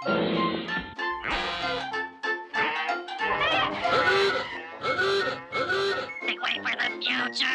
Make way for the future!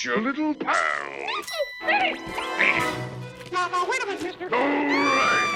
Your little pal. Now, wait a minute, mister. All right.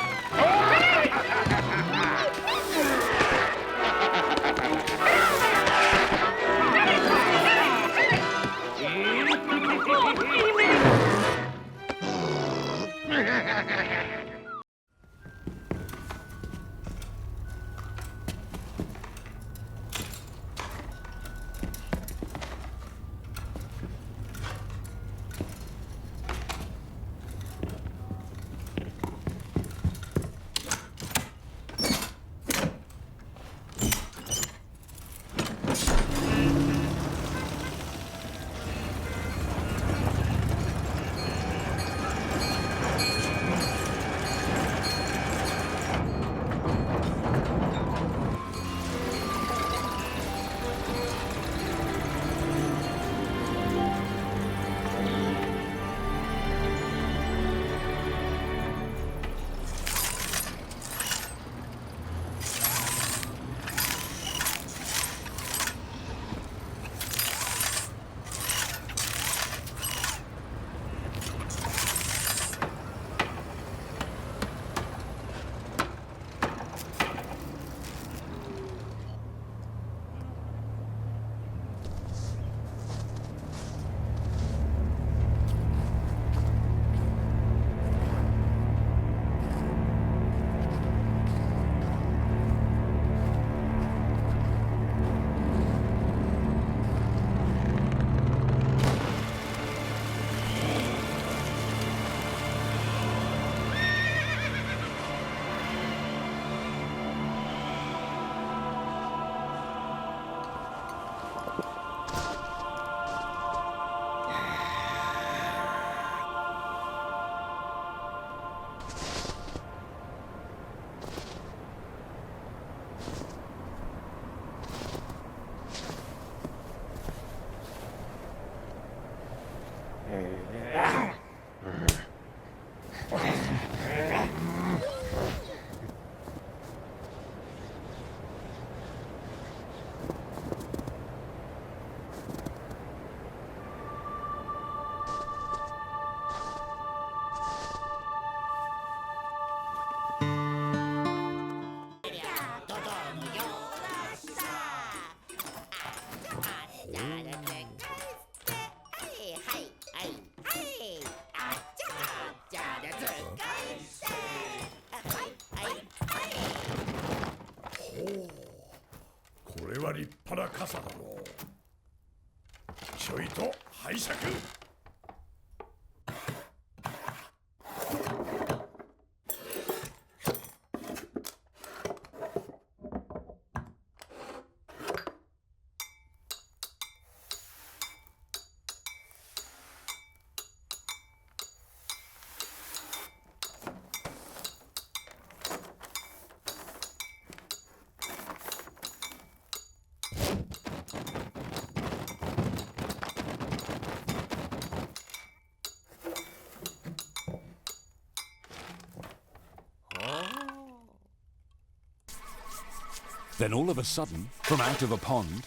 Then all of a sudden, from out of a pond,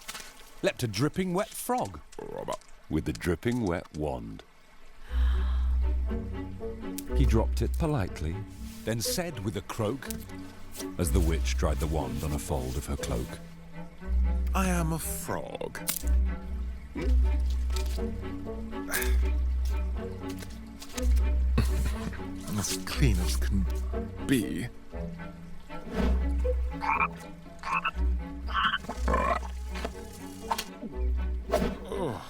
leapt a dripping wet frog with a dripping wet wand. He dropped it politely, then said with a croak, as the witch dried the wand on a fold of her cloak, I am a frog. as clean as can be. Oh.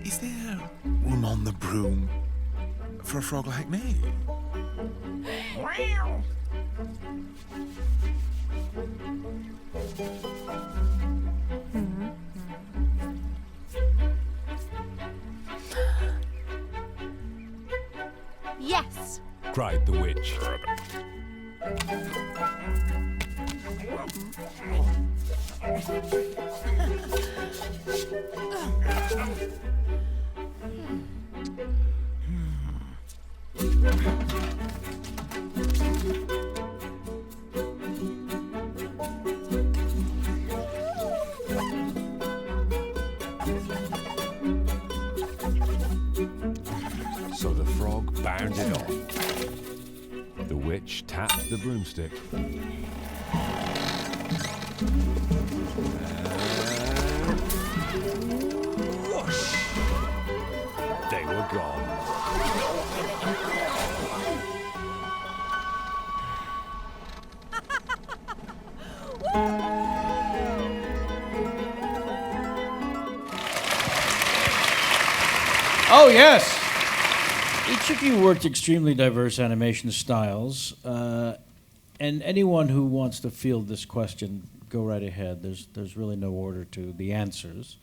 Is there room on the broom for a frog like me? Yes. cried the witch. So the frog bounded off. The witch tapped the broomstick. Whoosh! They were gone. Oh, yes! Each of you worked extremely diverse animation styles, and anyone who wants to field this question, go right ahead. There's really no order to the answers.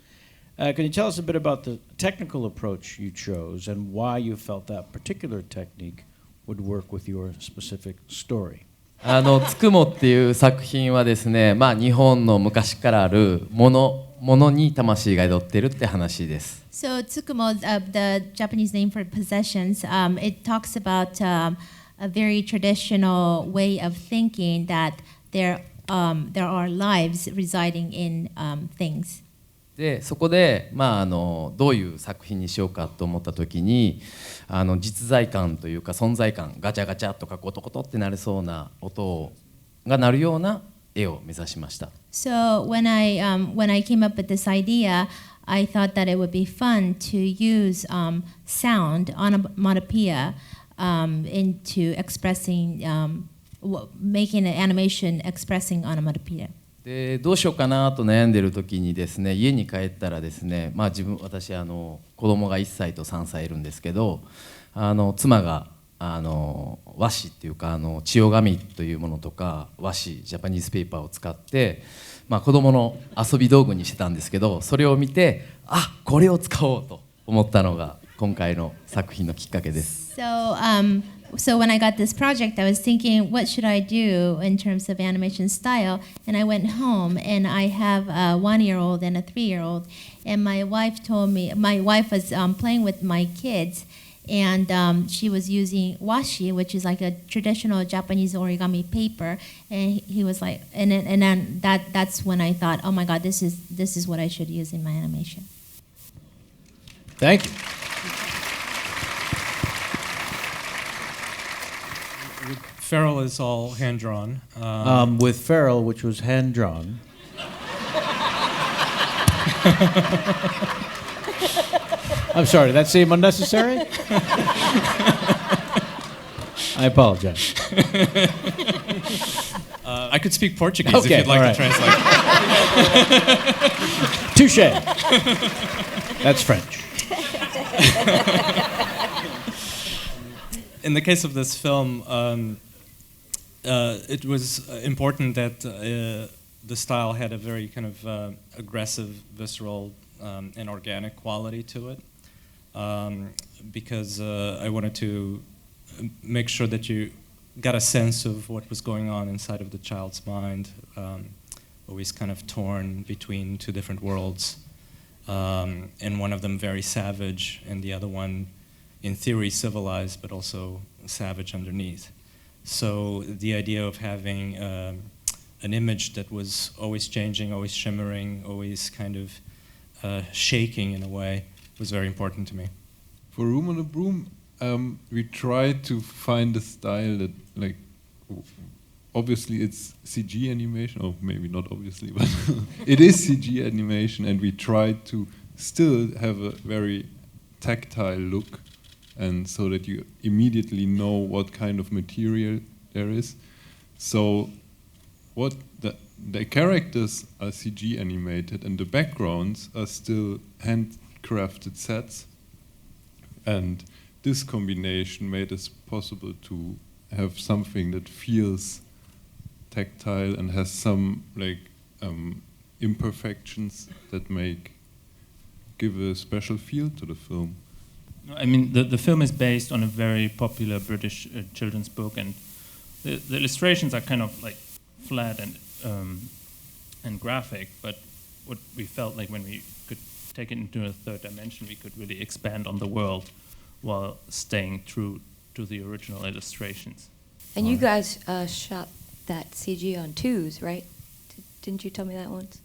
Can you tell us a bit about the technical approach you chose and why you felt that particular technique would work with your specific story? つくもっていう作品はですね、日本の昔からあるものに魂が宿ってるって話です。So Tsukumo, the Japanese name for possessions, it talks about a very traditional way of thinking that there are lives residing in things. でそこで、どういう作品にしようかと思った時に実在感というか存在感ガチャガチャとかコトコトってなりそうな音が鳴るような絵を目指しました。So when I came up with this idea, I thought that it would be fun to use sound, onomatopoeia, into expressing, making an animation expressing onomatopoeia. でどうしようかなと悩んでる時にですね、家に帰ったらですね、私子供が1歳と3歳いるんですけど、妻が和紙っていうか千代紙というものとか和紙ジャパニーズペーパーを使って、子供の遊び道具にしてたんですけど、それを見てこれを使おうと思ったのが今回の作品のきっかけです。So when I got this project, I was thinking, what should I do in terms of animation style? And I went home, and I have a 1-year-old and a 3-year-old. And my wife told me, my wife was playing with my kids, and she was using washi, which is like a traditional Japanese origami paper. And he was like, and then that's when I thought, oh my God, this is what I should use in my animation. Thank you. Feral is all hand-drawn. With Feral, which was hand-drawn. I'm sorry, did that seem unnecessary? I apologize. I could speak Portuguese if you'd like to translate. Touché. That's French. In the case of this film, it was important that the style had a very kind of aggressive, visceral, and organic quality to it, because I wanted to make sure that you got a sense of what was going on inside of the child's mind, always kind of torn between two different worlds, and one of them very savage, and the other one, in theory, civilized, but also savage underneath. So the idea of having an image that was always changing, always shimmering, always kind of shaking in a way was very important to me. For Room on a Broom, we tried to find a style that obviously it's CG animation, or maybe not obviously, but it is CG animation, and we tried to still have a very tactile look, and so that you immediately know what kind of material there is. So what the characters are CG animated, and the backgrounds are still handcrafted sets, and this combination made it possible to have something that feels tactile and has some imperfections that give a special feel to the film. I mean, the film is based on a very popular British children's book, and the illustrations are kind of like flat and graphic, but what we felt like when we could take it into a third dimension, we could really expand on the world while staying true to the original illustrations. And you guys shot that CG on 2s, right? Didn't you tell me that once?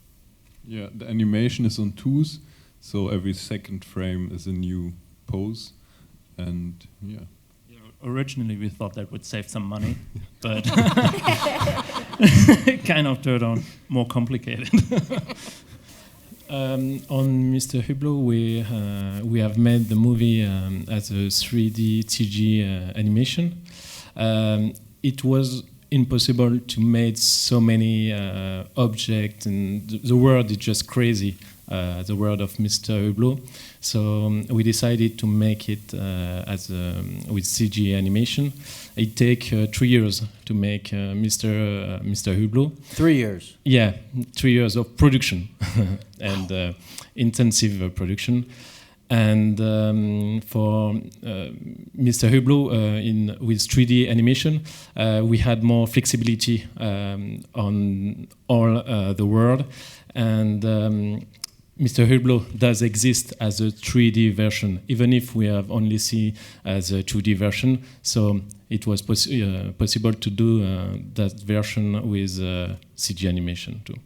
Yeah, the animation is on 2s, so every second frame is a new pose, and yeah. Originally we thought that would save some money, but it kind of turned out more complicated. On Mr. Hublot, we have made the movie as a 3D CG animation. It was impossible to make so many objects, and the world is just crazy, the world of Mr. Hublot. So we decided to make it with CG animation. It takes 3 years to make Mr. Hublot. 3 years? Yeah, 3 years of production and intensive production. And for Mr. Hublot, with 3D animation, we had more flexibility on all the world. And Mr. Hublot does exist as a 3D version, even if we have only seen as a 2D version. So it was possible to do that version with CG animation too.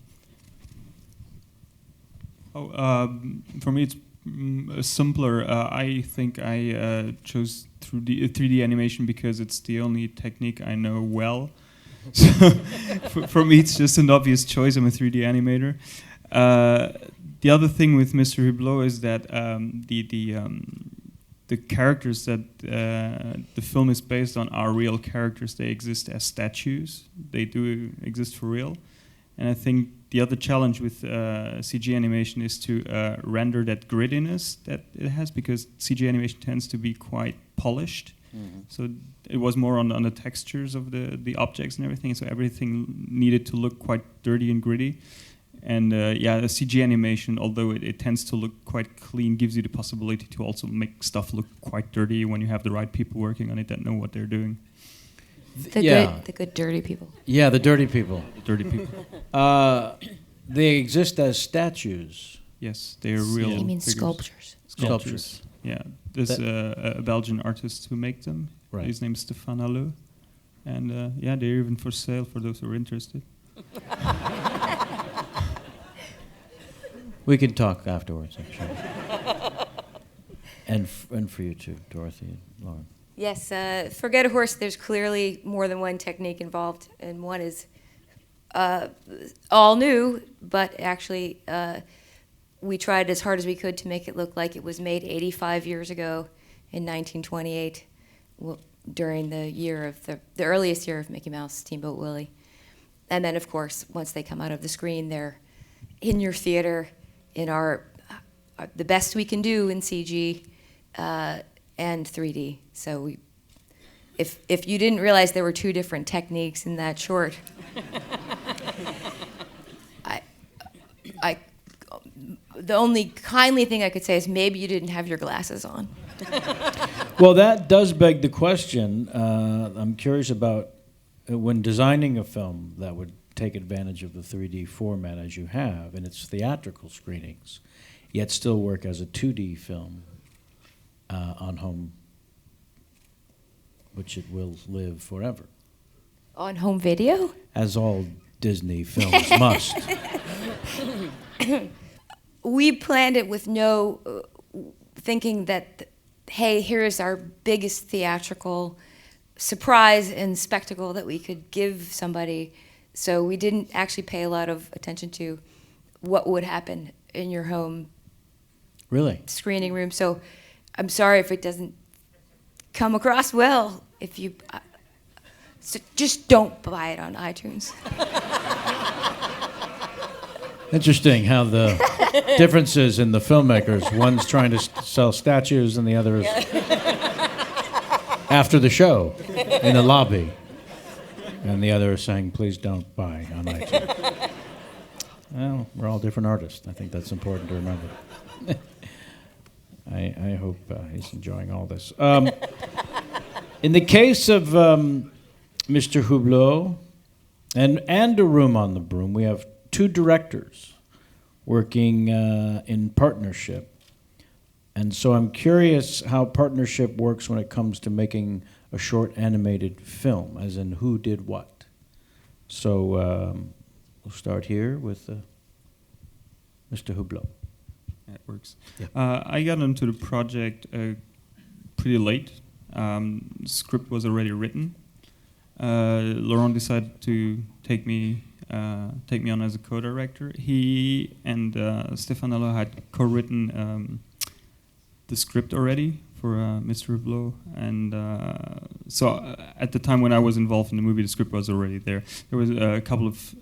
For me, it's simpler. I think I chose 3D animation because it's the only technique I know well. So for me, it's just an obvious choice. I'm a 3D animator. The other thing with Mr. Hublot is that the characters that the film is based on are real characters. They exist as statues. They do exist for real. And I think the other challenge with CG animation is to render that grittiness that it has, because CG animation tends to be quite polished. Mm-hmm. So it was more on the textures of the objects and everything. So everything needed to look quite dirty and gritty. And the CG animation, although it tends to look quite clean, gives you the possibility to also make stuff look quite dirty when you have the right people working on it that know what they're doing. The good dirty people. Yeah, the dirty people. The dirty people. They exist as statues. Yes, they are real. You mean figures. Sculptures? Sculptures. Yeah, there's a Belgian artist who makes them. Right. His name's Stéphane Halleux. And they're even for sale for those who are interested. We can talk afterwards, I'm sure. and for you too, Dorothy and Laurent. Yes, for Get a Horse, there's clearly more than one technique involved, and one is all new, but actually we tried as hard as we could to make it look like it was made 85 years ago in 1928, during the year of the earliest year of Mickey Mouse, Steamboat Willie. And then, of course, once they come out of the screen, they're in your theater in our the best we can do in CG and 3D. So if you didn't realize there were two different techniques in that short, the only kindly thing I could say is maybe you didn't have your glasses on. Well, that does beg the question. I'm curious about when designing a film that would take advantage of the 3D format as you have in its theatrical screenings, yet still work as a 2D film on home, which it will live forever. On home video? As all Disney films must. We planned it with no thinking that, hey, here's our biggest theatrical surprise and spectacle that we could give somebody. So we didn't actually pay a lot of attention to what would happen in your home Really? screening room. So I'm sorry if it doesn't come across well. If you so just don't buy it on iTunes. Interesting how the differences in the filmmakers. One's trying to sell statues and the other is after the show in the lobby. And the other is saying, please don't buy on iTunes. Well, we're all different artists. I think that's important to remember. I hope he's enjoying all this. In the case of Mr. Hublot and A Room on the Broom, we have two directors working in partnership. And so I'm curious how partnership works when it comes to making a short animated film, as in who did what. So we'll start here with Mr. Hublot. That works. Yeah. I got into the project pretty late. Script was already written. Laurent decided to take me on as a co-director. He and Stefanello had co-written the script already for Mr. Hublot, and so at the time when I was involved in the movie, the script was already there. There was a couple of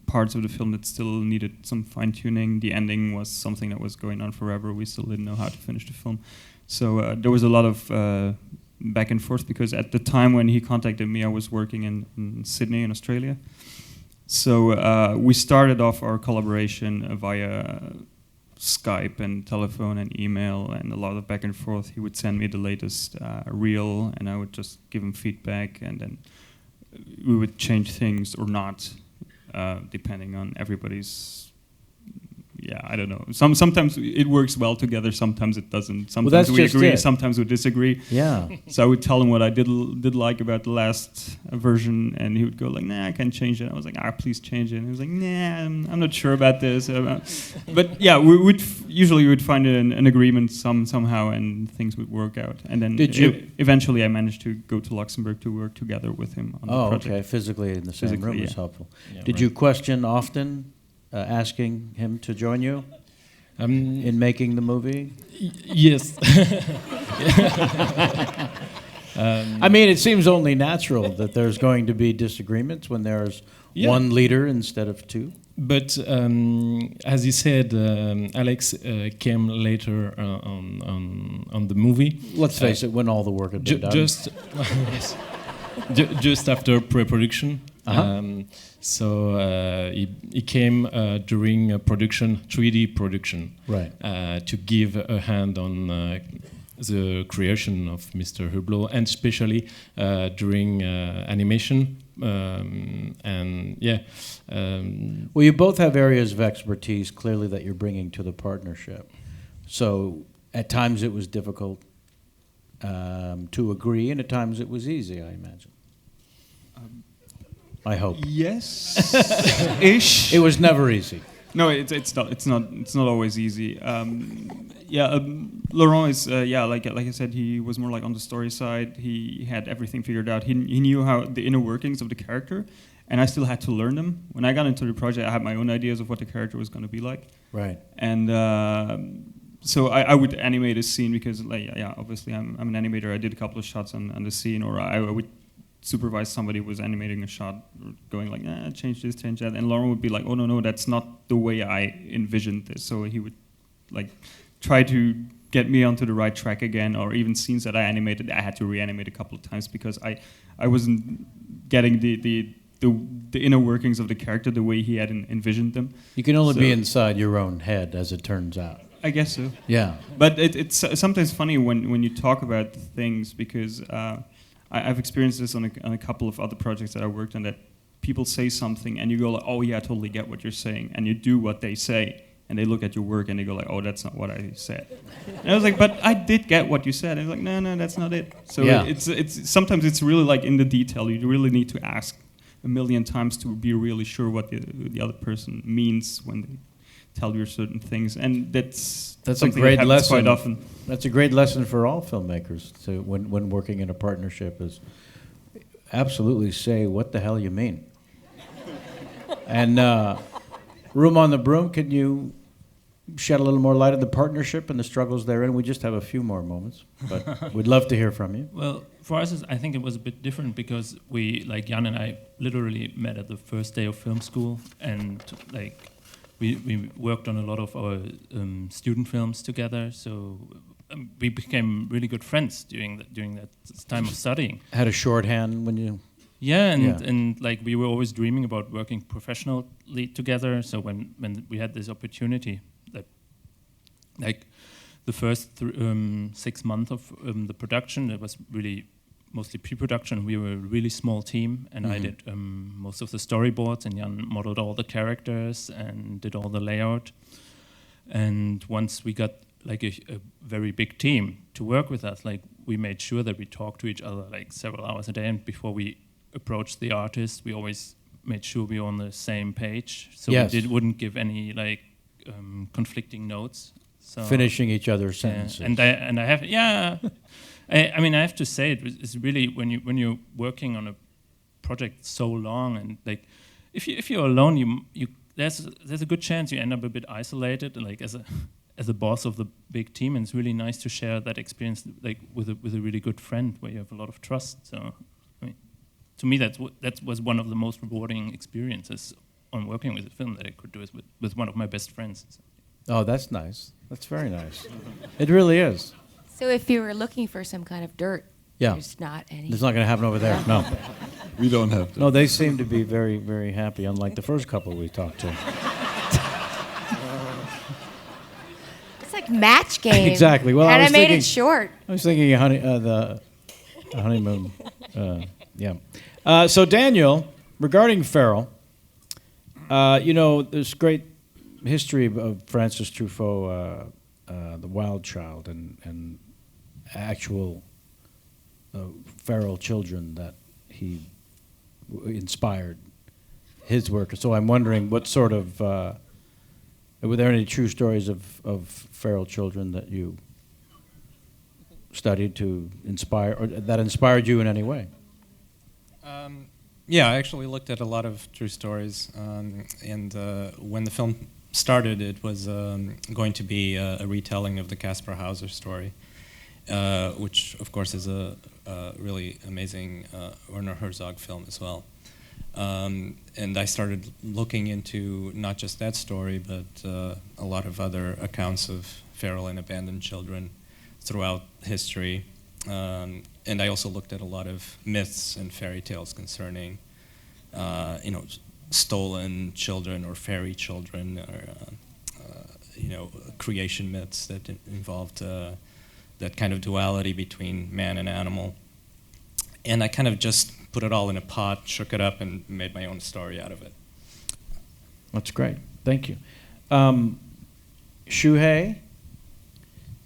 parts of the film that still needed some fine-tuning. The ending was something that was going on forever. We still didn't know how to finish the film. So there was a lot of back and forth, because at the time when he contacted me, I was working in Sydney in Australia. So we started off our collaboration via Skype and telephone and email and a lot of back and forth. He would send me the latest reel, and I would just give him feedback, and then we would change things or not, depending on everybody's. Yeah, I don't know. Sometimes it works well together. Sometimes it doesn't. Sometimes we agree. It. Sometimes we disagree. Yeah. So I would tell him what I did like about the last version, and he would go like, "Nah, I can't change it." I was like, please change it." And he was like, "Nah, I'm not sure about this." But yeah, we would usually find an agreement somehow, and things would work out. And then eventually, I managed to go to Luxembourg to work together with him on the project. Okay. Physically in the same room is helpful. Yeah, Did you question often asking him to join you in making the movie? Yes. I mean, it seems only natural that there's going to be disagreements when there's one leader instead of two. But as you said, Alex came later on the movie. Let's face it, when all the work had been done. Just after pre-production. So he came during production, 3D production, right? To give a hand on the creation of Mr. Hublot, and especially during animation. Well, you both have areas of expertise, clearly, that you're bringing to the partnership. So at times it was difficult to agree, and at times it was easy, I imagine. I hope. Yes, ish. It was never easy. No, it's not always easy. Laurent is like I said, he was more like on the story side. He had everything figured out. He knew how the inner workings of the character, and I still had to learn them. When I got into the project, I had my own ideas of what the character was going to be like. Right. And so I would animate a scene because, obviously I'm an animator. I did a couple of shots on the scene, or I would supervise somebody who was animating a shot, or going like, change this, change that, and Laurent would be like, oh no, that's not the way I envisioned this. So he would like try to get me onto the right track again, or even scenes that I animated, I had to reanimate a couple of times because I wasn't getting the inner workings of the character the way he had envisioned them. You can only be inside your own head, as it turns out. I guess so. Yeah. But it's sometimes funny when you talk about things, because I've experienced this on a couple of other projects that I worked on, that people say something and you go like, oh yeah, I totally get what you're saying, and you do what they say, and they look at your work and they go like, oh, that's not what I said. And I was like, but I did get what you said. And I was like, no, that's not it. So it's sometimes it's really like in the detail. You really need to ask a million times to be really sure what the other person means when they tell you certain things, and that's a great lesson. Quite often. That's a great lesson for all filmmakers when working in a partnership, is absolutely say what the hell you mean. And Room on the Broom, can you shed a little more light on the partnership and the struggles therein? We just have a few more moments, but we'd love to hear from you. Well, for us, I think it was a bit different because we, like Jan and I, literally met at the first day of film school, and like we worked on a lot of our student films together. So we became really good friends during that time of studying. Had a shorthand when you. Yeah, and like we were always dreaming about working professionally together. So when we had this opportunity, that like the first 6 months of the production, it was really mostly pre-production. We were a really small team, and I did most of the storyboards, and Jan modeled all the characters and did all the layout. And once we got like a very big team to work with us, like we made sure that we talked to each other like several hours a day, and before we approached the artist, we always made sure we were on the same page, so we wouldn't give any like conflicting notes. So finishing each other's sentences. And I have I mean I have to say it's really when you're working on a project so long, and like if you're alone, you there's a good chance you end up a bit isolated, like as a boss of the big team, and it's really nice to share that experience like with a really good friend where you have a lot of trust. So I mean, to me that was one of the most rewarding experiences on working with a film that I could do is with one of my best friends. So. Oh, that's nice. That's very nice. It really is. So if you were looking for some kind of dirt, there's not any. There's not going to happen over there. No. We don't have to. No, they seem to be very, very happy, unlike the first couple we talked to. It's like Match Game. Exactly. Well, and I was made thinking, it short. I was thinking the honeymoon. So Daniel, regarding Feral, there's great history of Francis Truffaut, The Wild Child, and actual feral children that he inspired his work. So I'm wondering what sort of, were there any true stories of feral children that you studied to inspire, or that inspired you in any way? Yeah, I actually looked at a lot of true stories, and when the film started, it was going to be a retelling of the Caspar Hauser story, which of course is a really amazing Werner Herzog film as well. And I started looking into not just that story, but a lot of other accounts of feral and abandoned children throughout history. And I also looked at a lot of myths and fairy tales concerning, stolen children or fairy children, or creation myths that involved that kind of duality between man and animal. And I kind of just put it all in a pot, shook it up, and made my own story out of it. That's great. Thank you. Shuhei?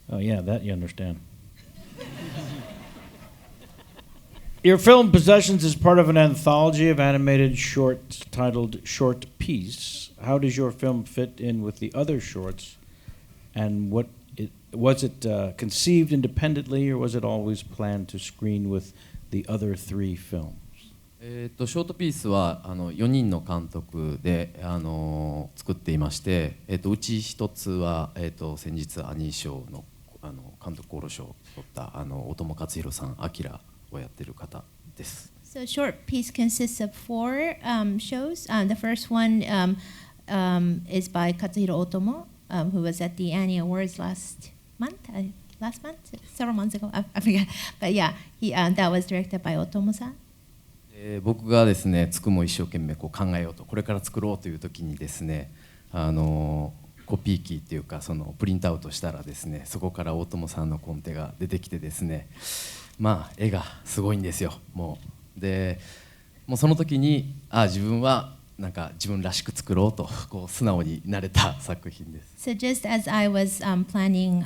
Oh, yeah, that you understand. Your film Possessions is part of an anthology of animated shorts titled Short Piece. How does your film fit in with the other shorts? And was it conceived independently, or was it always planned to screen with the other three films? ショートピースは4人の監督で作っていまして、うち1つは、先日アニー賞の監督功労賞を取った大友克洋さん、アキラをやってる方です。So Short Piece consists of 4 shows. The first one is by Katsuhiro Otomo, who was at the Annie Awards last month, several months ago, I forget. But yeah, that was directed by Otomo-san. 僕がですね、つくも一生懸命こう考えようと、これから作ろうという時にですね、コピー機っていうかそのプリントアウトしたらですね、そこから大友さんのコンテが出てきてですね、まあ絵がすごいんですよ。もうその時に自分はなんか自分らしく作ろうとこう素直になれた作品です。So just as I was planning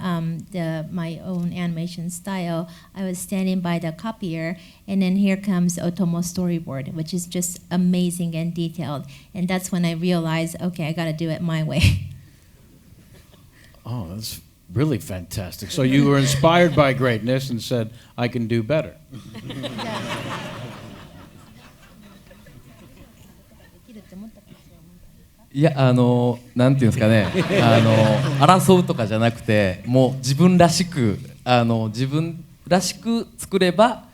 my own animation style, I was standing by the copier, and then here comes Otomo's storyboard, which is just amazing and detailed. And that's when I realized, okay, I got to do it my way. Oh, that's really fantastic. So you were inspired by greatness and said, I can do better. いやなんていうんですかね争うとかじゃなくてもう自分らしく作れば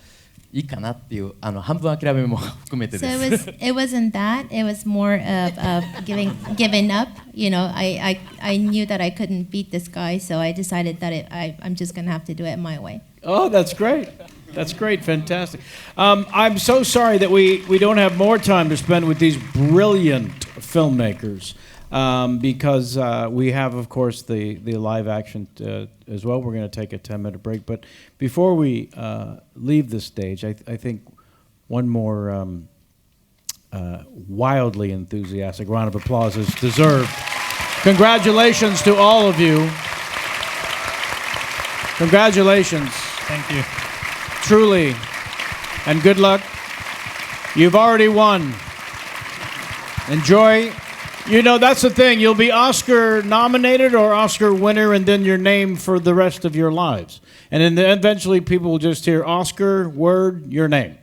いいかなっていう半分諦めも含めてです。So it wasn't that. It was more of giving up. You know, I knew that I couldn't beat this guy, so I decided that I'm just gonna have to do it my way. Oh, that's great. That's great, fantastic. I'm so sorry that we don't have more time to spend with these brilliant filmmakers because we have, of course, the live action as well. We're going to take a 10-minute break. But before we leave the stage, I think one more wildly enthusiastic round of applause is deserved. Congratulations to all of you. Congratulations. Thank you. Truly, and good luck. You've already won. Enjoy. You know, that's the thing. You'll be Oscar nominated or Oscar winner and then your name for the rest of your lives. And then eventually people will just hear Oscar, word, your name.